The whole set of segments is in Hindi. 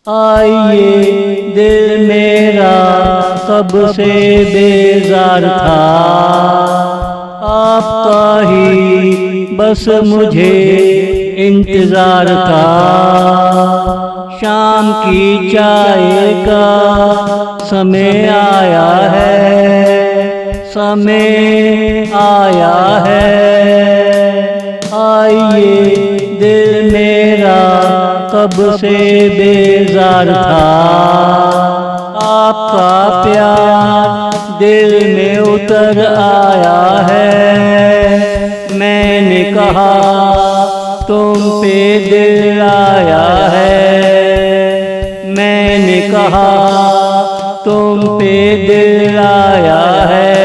आइए दिल मेरा कब से बेजार था, आपका ही बस मुझे इंतजार था। शाम की चाय का समय आया है, समय आया है। आइए दिल मेरा कब से बेजार था, आपका प्यार दिल में उतर आया है। मैंने कहा तुम पे दिल आया है, मैंने कहा तुम पे दिल आया है।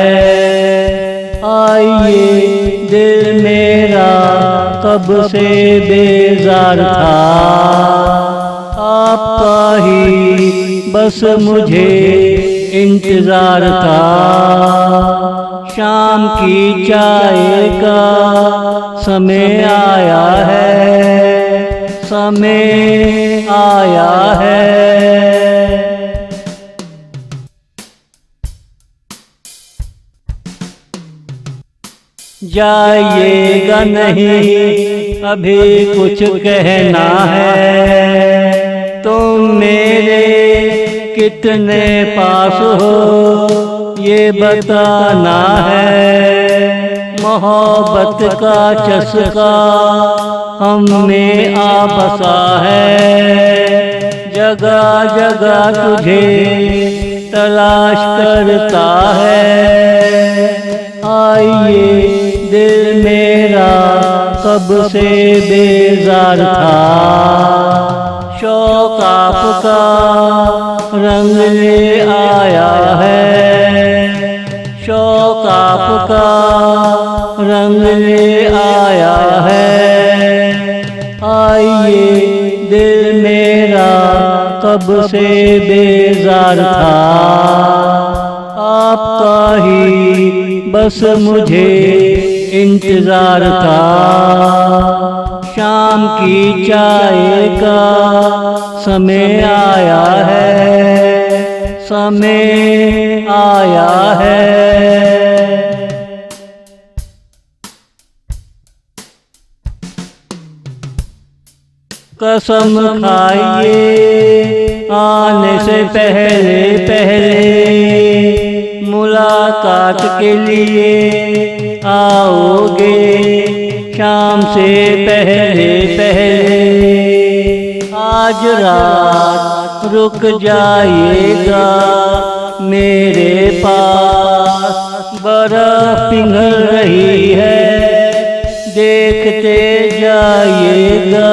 आइए दिल मेरा कब से बेजार था, आपका ही बस मुझे इंतजार था। शाम की चाय का समय आया है, समय आया है। जाइएगा नहीं अभी कुछ कहना है, तुम मेरे कितने पास हो ये बताना है। मोहब्बत का चस्का हम में आ बसा है, जगह जगह तुझे तलाश करता है। आइए दिल मेरा कब से बेजार था, शौक आपका रंग ले आया है, शौक आपका रंग ले आया है। आइए दिल मेरा कब से बेजार था, आपका ही बस मुझे इंतजार था। शाम की चाय का समय आया है, समय आया है। कसम खाइए आने से पहले पहले, मुलाकात के लिए आओगे शाम से पहले पहले। आज रात रुक जाइएगा मेरे पास, बर्फ पिघल रही है देखते जाइएगा।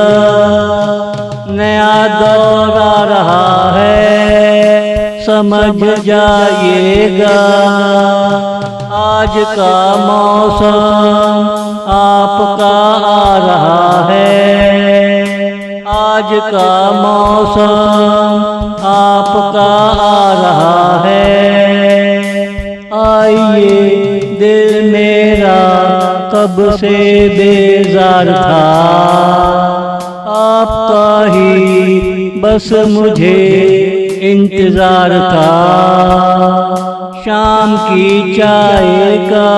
नया दौर आ रहा है समझ जाइएगा, आज का मौसम आपका आ रहा है, आज का मौसम आपका आ रहा है। आइए दिल मेरा कब से बेजार था, आपका ही बस मुझे इंतजार था। शाम की चाय का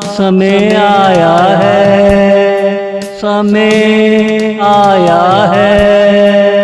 समय आया है, समय आया है।